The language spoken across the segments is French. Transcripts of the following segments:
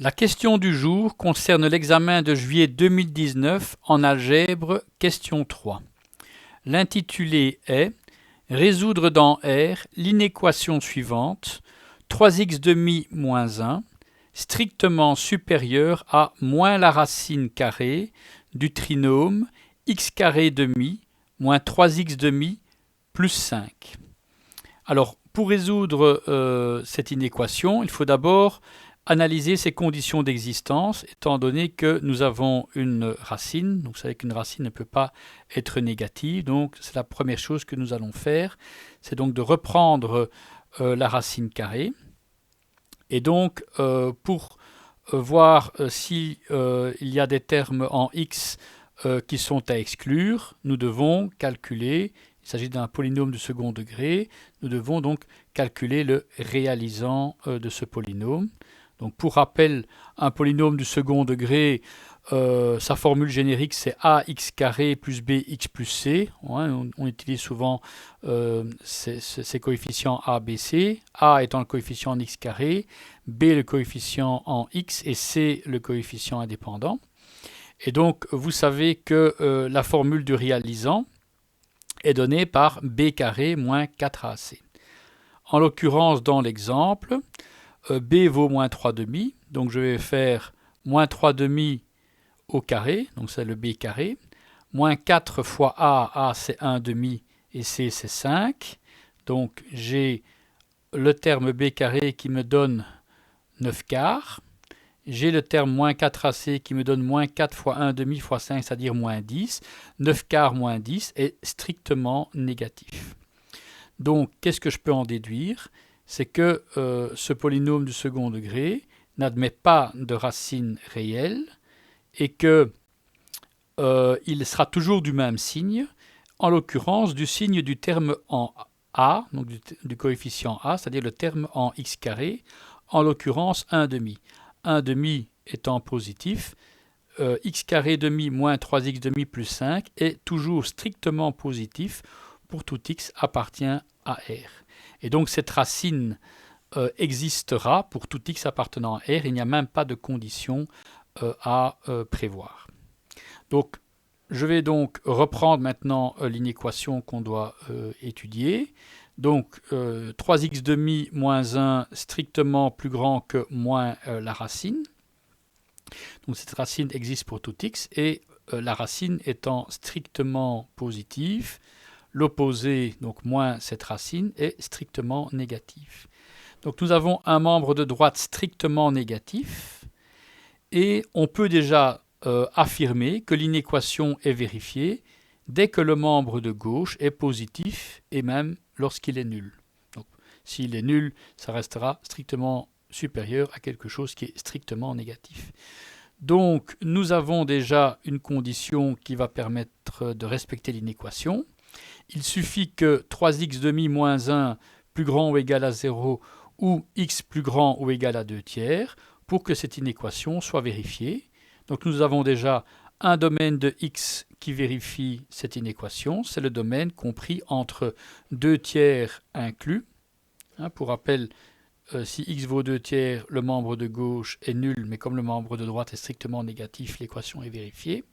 La question du jour concerne l'examen de juillet 2019 en algèbre, question 3. L'intitulé est résoudre dans R l'inéquation suivante 3x² moins 1 strictement supérieur à moins la racine carrée du trinôme x carré demi moins 3x² plus 5. Alors, pour résoudre cette inéquation, il faut d'abord analyser ses conditions d'existence, étant donné que nous avons une racine. Donc, vous savez qu'une racine ne peut pas être négative. Donc, c'est la première chose que nous allons faire. C'est donc de reprendre la racine carrée. Et donc, pour voir si il y a des termes en x qui sont à exclure, nous devons calculer, il s'agit d'un polynôme de second degré, nous devons donc calculer le réalisant de ce polynôme. Donc pour rappel, un polynôme du second degré, sa formule générique c'est ax carré plus bx plus c. On utilise souvent ces coefficients a, b, c. A étant le coefficient en x carré, b le coefficient en x et c le coefficient indépendant. Et donc vous savez que la formule du réalisant est donnée par b carré moins 4ac. En l'occurrence, dans l'exemple, b vaut moins 3 demi, donc je vais faire moins 3 demi au carré, donc c'est le b carré, moins 4 fois a c'est 1 demi et c c'est 5, donc j'ai le terme b carré qui me donne 9 quarts, j'ai le terme moins 4ac qui me donne moins 4 fois 1 demi fois 5, c'est-à-dire moins 10, 9 quarts moins 10 est strictement négatif. Donc qu'est-ce que je peux en déduire ? C'est que ce polynôme du second degré n'admet pas de racine réelle et que il sera toujours du même signe, en l'occurrence du signe du terme en a, donc du coefficient a, c'est-à-dire le terme en x carré, en l'occurrence 1 demi. 1 demi étant positif, x carré demi moins 3x² plus 5 est toujours strictement positif pour tout x appartient à R. Et donc cette racine existera pour tout x appartenant à R. Il n'y a même pas de condition à prévoir. Donc je vais donc reprendre maintenant l'inéquation qu'on doit étudier. Donc 3x² moins 1 strictement plus grand que moins la racine. Donc cette racine existe pour tout x et la racine étant strictement positive, l'opposé, donc moins cette racine, est strictement négatif. Donc nous avons un membre de droite strictement négatif et on peut déjà affirmer que l'inéquation est vérifiée dès que le membre de gauche est positif et même lorsqu'il est nul. Donc s'il est nul, ça restera strictement supérieur à quelque chose qui est strictement négatif. Donc nous avons déjà une condition qui va permettre de respecter l'inéquation. Il suffit que 3x² moins 1 plus grand ou égal à 0 ou x plus grand ou égal à 2 tiers pour que cette inéquation soit vérifiée. Donc nous avons déjà un domaine de x qui vérifie cette inéquation. C'est le domaine compris entre 2 tiers inclus. Pour rappel, si x vaut 2 tiers, le membre de gauche est nul, mais comme le membre de droite est strictement négatif, l'équation est vérifiée.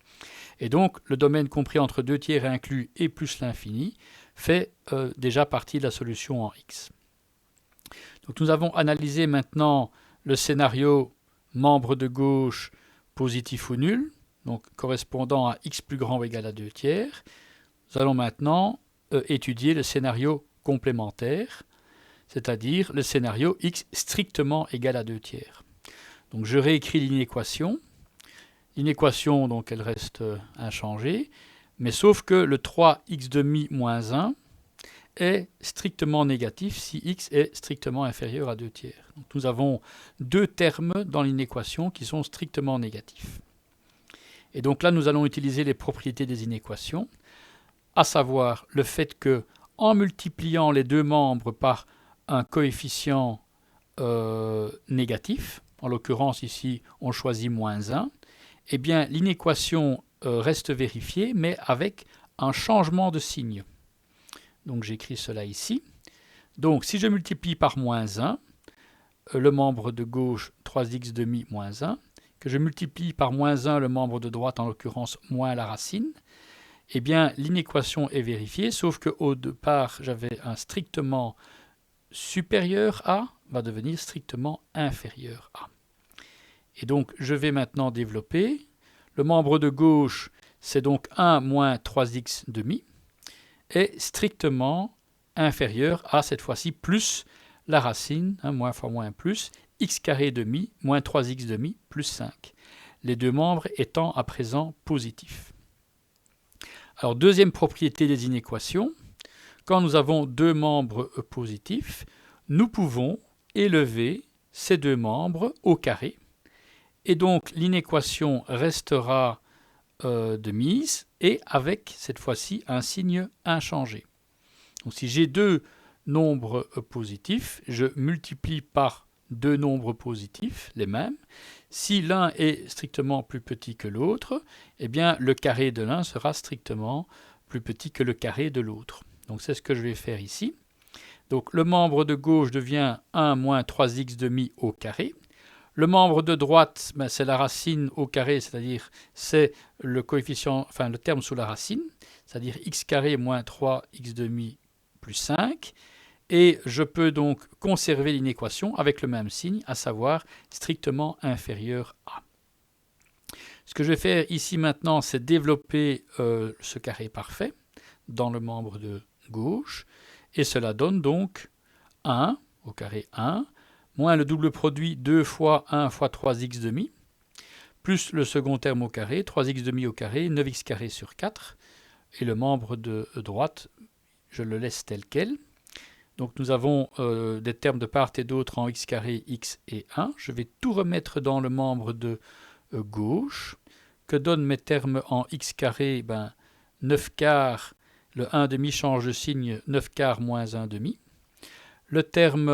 Et donc, le domaine compris entre 2 tiers inclus et plus l'infini fait déjà partie de la solution en x. Donc, nous avons analysé maintenant le scénario membre de gauche positif ou nul, donc correspondant à x plus grand ou égal à 2 tiers. Nous allons maintenant étudier le scénario complémentaire, c'est-à-dire le scénario x strictement égal à 2 tiers. Donc, je réécris l'inéquation. L'inéquation, donc, elle reste inchangée, mais sauf que le 3x² moins 1 est strictement négatif si x est strictement inférieur à 2 tiers. Donc, nous avons deux termes dans l'inéquation qui sont strictement négatifs. Et donc là, nous allons utiliser les propriétés des inéquations, à savoir le fait que, en multipliant les deux membres par un coefficient négatif, en l'occurrence ici, on choisit moins 1, eh bien, l'inéquation reste vérifiée, mais avec un changement de signe. Donc, j'écris cela ici. Donc, si je multiplie par moins 1, le membre de gauche 3x demi moins 1, que je multiplie par moins 1 le membre de droite, en l'occurrence moins la racine, eh bien l'inéquation est vérifiée, sauf qu'au départ j'avais un strictement supérieur à, va devenir strictement inférieur à. Et donc je vais maintenant développer. Le membre de gauche, c'est donc 1 moins 3x demi, est strictement inférieur à, cette fois-ci, plus la racine, moins fois moins plus, x carré demi moins 3x demi plus 5. Les deux membres étant à présent positifs. Alors, deuxième propriété des inéquations, quand nous avons deux membres positifs, nous pouvons élever ces deux membres au carré. Et donc, l'inéquation restera de mise et avec, cette fois-ci, un signe inchangé. Donc, si j'ai deux nombres positifs, je multiplie par deux nombres positifs, les mêmes. Si l'un est strictement plus petit que l'autre, eh bien le carré de l'un sera strictement plus petit que le carré de l'autre. Donc c'est ce que je vais faire ici. Donc le membre de gauche devient 1 moins 3x demi au carré. Le membre de droite, ben, c'est la racine au carré, c'est-à-dire c'est le coefficient, enfin le terme sous la racine, c'est-à-dire x carré moins 3x demi plus 5. Et je peux donc conserver l'inéquation avec le même signe, à savoir strictement inférieur à. Ce que je vais faire ici maintenant, c'est développer ce carré parfait dans le membre de gauche. Et cela donne donc 1 au carré 1, moins le double produit 2 fois 1 fois 3x demi, plus le second terme au carré, 3x demi au carré, 9x carré sur 4. Et le membre de droite, je le laisse tel quel. Donc nous avons des termes de part et d'autre en x carré, x et 1. Je vais tout remettre dans le membre de gauche. Que donnent mes termes en x carré? 9 quarts, le 1 demi change de signe, 9 quarts moins 1 demi. Le terme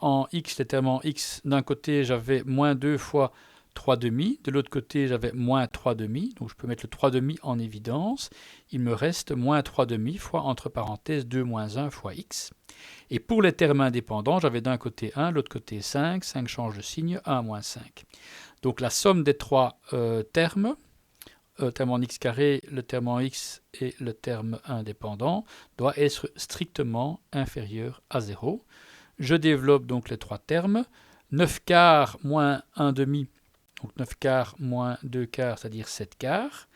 en x, les termes en x, d'un côté j'avais moins 2 fois 3 demi, de l'autre côté j'avais moins 3 demi, donc je peux mettre le 3 demi en évidence. Il me reste moins 3 demi fois entre parenthèses 2 moins 1 fois x. Et pour les termes indépendants, j'avais d'un côté 1, l'autre côté 5, 5 change de signe, 1 moins 5. Donc la somme des trois termes, terme en x carré, le terme en x et le terme indépendant, doit être strictement inférieur à 0. Je développe donc les trois termes. 9 quarts moins 1 demi, donc 9 quarts moins 2 quarts, c'est-à-dire 7 quarts.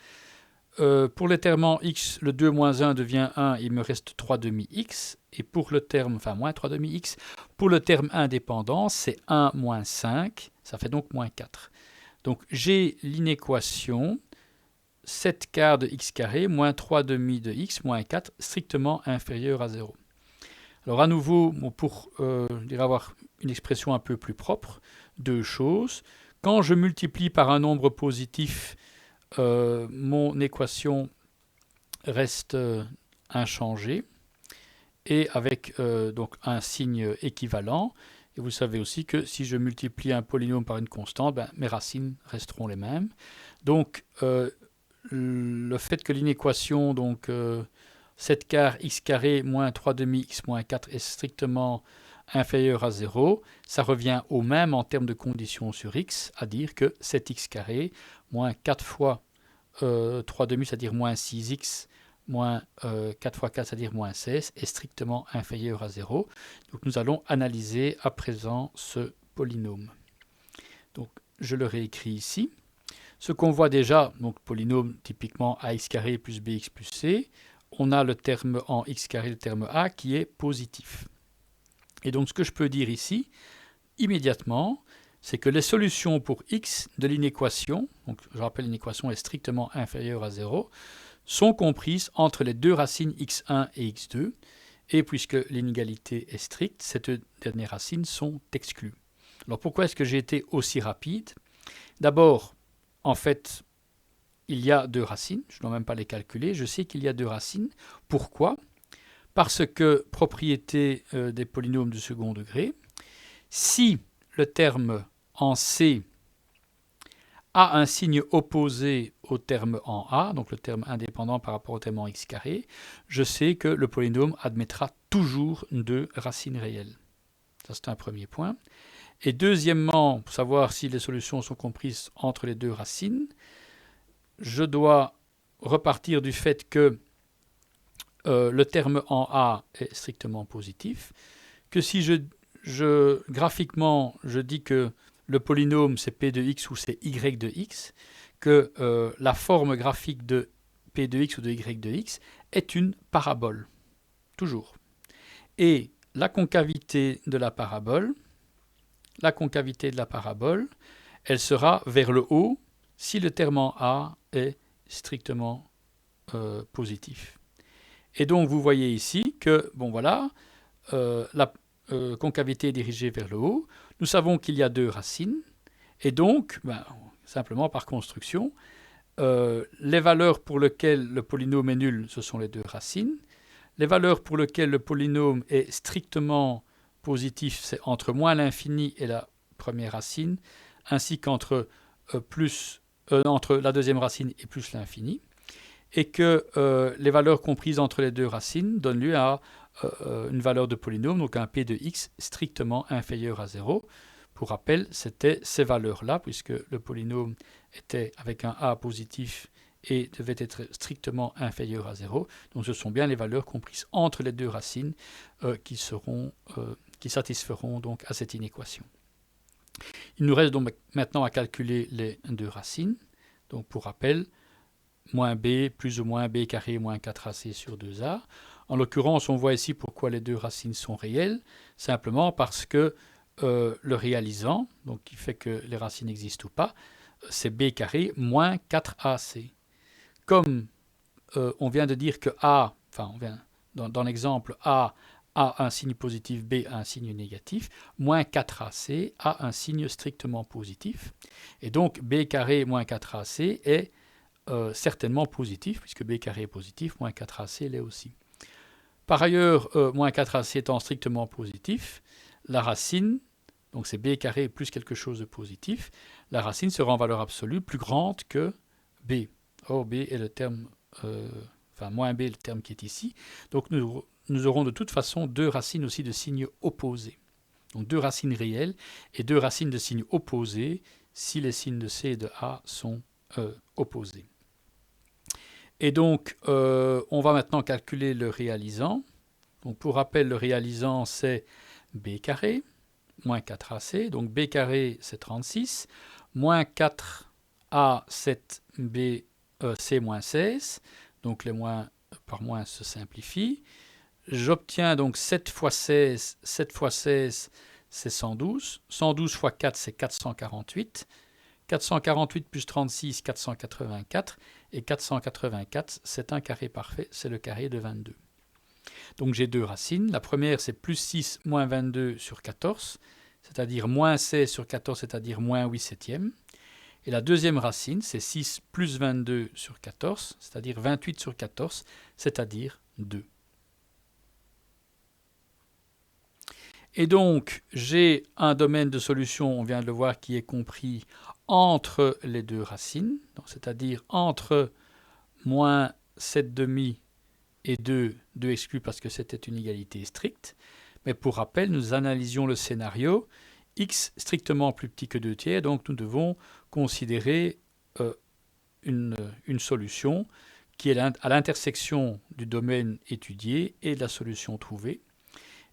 Pour les termes en x, le 2 moins 1 devient 1, il me reste 3 demi x. Et pour le terme, enfin moins 3 demi x, pour le terme indépendant, c'est 1 moins 5, ça fait donc moins 4. Donc j'ai l'inéquation 7 quarts de x carré moins 3 demi de x moins 4 strictement inférieur à 0. Alors à nouveau, pour avoir une expression un peu plus propre, deux choses. Quand je multiplie par un nombre positif, mon équation reste inchangée et avec donc un signe équivalent. Et vous savez aussi que si je multiplie un polynôme par une constante, mes racines resteront les mêmes. Donc le fait que l'inéquation, donc 7 quarts x carré moins 3 demi x moins 4 est strictement inférieur à 0, ça revient au même en termes de conditions sur x, à dire que 7x carré moins 4 fois 3 demi, c'est-à-dire moins 6x, moins 4 fois 4, c'est-à-dire moins 16, est strictement inférieur à 0. Donc nous allons analyser à présent ce polynôme. Donc je le réécris ici. Ce qu'on voit déjà, donc polynôme typiquement ax carré plus bx plus c, on a le terme en x carré, le terme a, qui est positif. Et donc ce que je peux dire ici, immédiatement, c'est que les solutions pour x de l'inéquation, donc je rappelle l'inéquation est strictement inférieure à 0, sont comprises entre les deux racines x1 et x2, et puisque l'inégalité est stricte, ces deux dernières racines sont exclues. Alors pourquoi est-ce que j'ai été aussi rapide? D'abord, en fait, il y a deux racines, je ne dois même pas les calculer, je sais qu'il y a deux racines. Pourquoi? Parce que, propriété des polynômes du second degré, si le terme en C a un signe opposé au terme en A, donc le terme indépendant par rapport au terme en x carré, je sais que le polynôme admettra toujours deux racines réelles. Ça, c'est un premier point. Et deuxièmement, pour savoir si les solutions sont comprises entre les deux racines, je dois repartir du fait que le terme en A est strictement positif, que si graphiquement je dis que le polynôme c'est P de x ou c'est y de x, que la forme graphique de P de x ou de y de x est une parabole, toujours. Et la concavité de la parabole, elle sera vers le haut si le terme en A est strictement positif. Et donc vous voyez ici que, bon voilà, la concavité est dirigée vers le haut. Nous savons qu'il y a deux racines. Et donc, simplement par construction, les valeurs pour lesquelles le polynôme est nul, ce sont les deux racines. Les valeurs pour lesquelles le polynôme est strictement positif, c'est entre moins l'infini et la première racine, ainsi qu'entre entre la deuxième racine et plus l'infini. Et que les valeurs comprises entre les deux racines donnent lieu à une valeur de polynôme, donc un p de x strictement inférieur à 0. Pour rappel, c'était ces valeurs-là, puisque le polynôme était avec un a positif et devait être strictement inférieur à 0. Donc ce sont bien les valeurs comprises entre les deux racines qui satisferont donc à cette inéquation. Il nous reste donc maintenant à calculer les deux racines. Donc pour rappel, moins b plus ou moins b carré moins 4ac sur 2a. En l'occurrence, on voit ici pourquoi les deux racines sont réelles, simplement parce que le réalisant, donc qui fait que les racines n'existent ou pas, c'est b carré moins 4ac. Comme on vient de dire que a, dans l'exemple a un signe positif, b a un signe négatif, moins 4ac a un signe strictement positif. Et donc b carré moins 4ac est certainement positif, puisque b carré est positif, moins 4ac l'est aussi. Par ailleurs, moins 4ac étant strictement positif, la racine, donc c'est b carré plus quelque chose de positif, la racine sera en valeur absolue plus grande que b. Or, b est le terme, moins b est le terme qui est ici. Donc nous aurons de toute façon deux racines aussi de signes opposés. Donc deux racines réelles et deux racines de signes opposés si les signes de c et de a sont opposés. Et donc, on va maintenant calculer le réalisant. Donc, pour rappel, le réalisant, c'est b carré, moins 4ac. Donc, b carré, c'est 36. Moins 4a, 7b, c moins 16. Donc, les moins par moins se simplifient. J'obtiens donc 7 fois 16. 7 fois 16, c'est 112. 112 fois 4, c'est 448. 448 plus 36, 484. Et 484, c'est un carré parfait, c'est le carré de 22. Donc j'ai deux racines. La première, c'est plus 6 moins 22 sur 14, c'est-à-dire moins 16 sur 14, c'est-à-dire moins 8 septièmes. Et la deuxième racine, c'est 6 plus 22 sur 14, c'est-à-dire 28 sur 14, c'est-à-dire 2. Et donc, j'ai un domaine de solution, on vient de le voir, qui est compris entre les deux racines, c'est-à-dire entre moins 7 demi et 2 exclus parce que c'était une égalité stricte. Mais pour rappel, nous analysions le scénario x strictement plus petit que 2 tiers, donc nous devons considérer une solution qui est à l'intersection du domaine étudié et de la solution trouvée.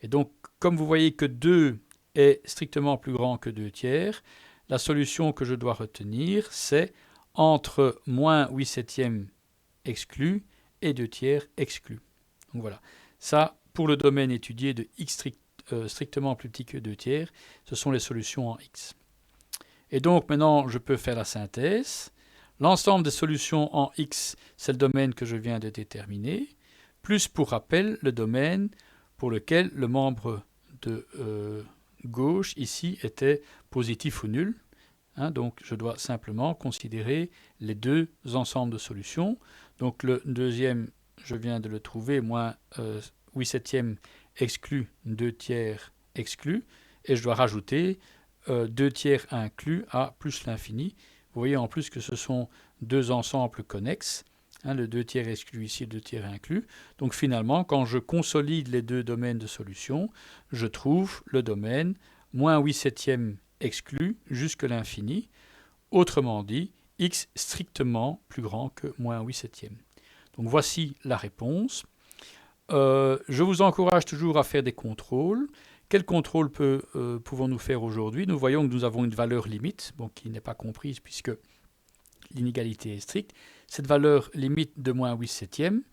Et donc, comme vous voyez que 2 est strictement plus grand que 2 tiers, la solution que je dois retenir, c'est entre moins 8 septièmes exclus et 2 tiers exclus. Donc voilà, ça, pour le domaine étudié de x strictement plus petit que 2 tiers, ce sont les solutions en x. Et donc maintenant, je peux faire la synthèse. L'ensemble des solutions en x, c'est le domaine que je viens de déterminer, plus pour rappel, le domaine pour lequel le membre de gauche ici était positif ou nul. Donc je dois simplement considérer les deux ensembles de solutions. Donc le deuxième, je viens de le trouver, moins 8 septièmes exclus, 2 tiers exclus, et je dois rajouter 2 tiers inclus à plus l'infini. Vous voyez en plus que ce sont deux ensembles connexes, le 2 tiers exclu ici, 2 tiers inclus. Donc finalement, quand je consolide les deux domaines de solution, je trouve le domaine moins 8 septièmes exclu jusque l'infini. Autrement dit, x strictement plus grand que moins 8 septièmes. Donc voici la réponse. Je vous encourage toujours à faire des contrôles. Quel contrôle pouvons-nous faire aujourd'hui? Nous voyons que nous avons une valeur limite, bon, qui n'est pas comprise puisque l'inégalité est stricte. Cette valeur limite de moins 8 septièmes,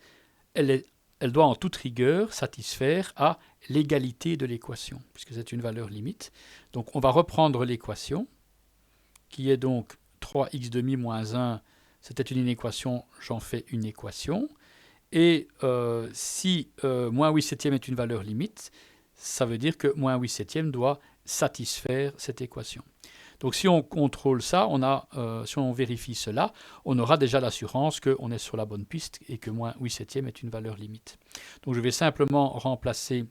elle doit en toute rigueur satisfaire à l'égalité de l'équation, puisque c'est une valeur limite. Donc on va reprendre l'équation, qui est donc 3x demi moins 1, c'était une inéquation, j'en fais une équation. Et si moins 8 septièmes est une valeur limite, ça veut dire que moins 8 septièmes doit satisfaire cette équation. Donc si on contrôle ça, si on vérifie cela, on aura déjà l'assurance qu'on est sur la bonne piste et que moins 8 septièmes est une valeur limite. Donc je vais simplement remplacer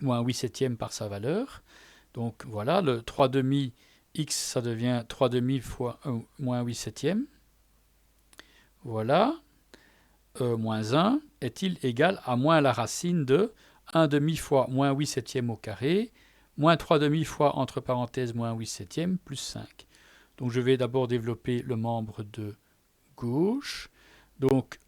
moins 8 septièmes par sa valeur. Donc voilà, le 3 demi x, ça devient 3 demi fois moins 8 septièmes. Voilà. Moins 1 est-il égal à moins la racine de 1 demi fois moins 8 septièmes au carré, moins 3 demi fois, entre parenthèses, moins 8 septièmes, plus 5. Donc je vais d'abord développer le membre de gauche. Donc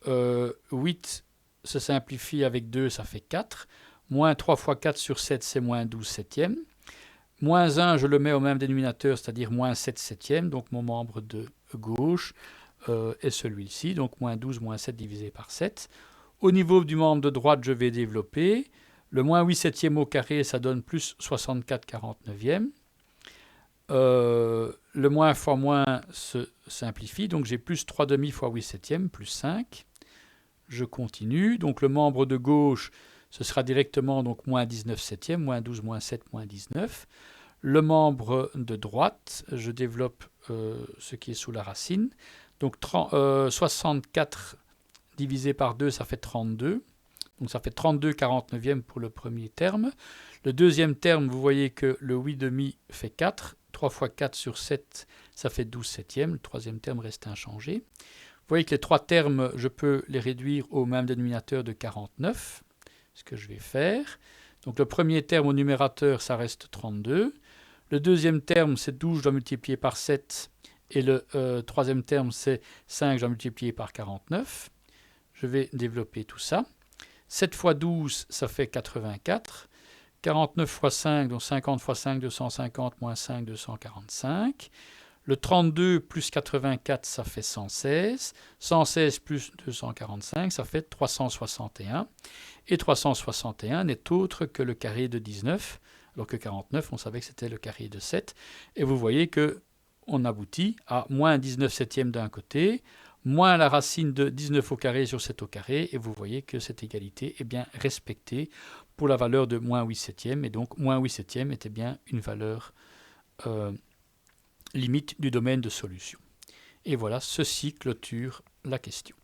8 se simplifie avec 2, ça fait 4. Moins 3 fois 4 sur 7, c'est moins 12 septièmes. Moins 1, je le mets au même dénominateur, c'est-à-dire moins 7 septièmes. Donc mon membre de gauche est celui-ci, donc moins 12 moins 7 divisé par 7. Au niveau du membre de droite, je vais développer. Le moins 8 septièmes au carré, ça donne plus 64 49e. Le moins fois moins se simplifie, donc j'ai plus 3 demi fois 8 septièmes, plus 5. Je continue, donc le membre de gauche, ce sera directement donc moins 19 septièmes, moins 12 moins 7, moins 19. Le membre de droite, je développe ce qui est sous la racine. Donc 64 divisé par 2, ça fait 32. Donc ça fait 32 49e pour le premier terme. Le deuxième terme, vous voyez que le 8 demi fait 4. 3 fois 4 sur 7, ça fait 12 septièmes. Le troisième terme reste inchangé. Vous voyez que les trois termes, je peux les réduire au même dénominateur de 49. Ce que je vais faire. Donc le premier terme au numérateur, ça reste 32. Le deuxième terme, c'est 12, je dois multiplier par 7. Et le troisième terme, c'est 5, je dois multiplier par 49. Je vais développer tout ça. 7 fois 12, ça fait 84. 49 fois 5, donc 50 fois 5, 250, moins 5, 245. Le 32 plus 84, ça fait 116. 116 plus 245, ça fait 361. Et 361 n'est autre que le carré de 19, alors que 49, on savait que c'était le carré de 7. Et vous voyez que on aboutit à moins 19 septièmes d'un côté, moins la racine de 19 au carré sur 7 au carré, et vous voyez que cette égalité est bien respectée pour la valeur de moins 8 septièmes, et donc moins 8 septièmes était bien une valeur limite du domaine de solution. Et voilà, ceci clôture la question.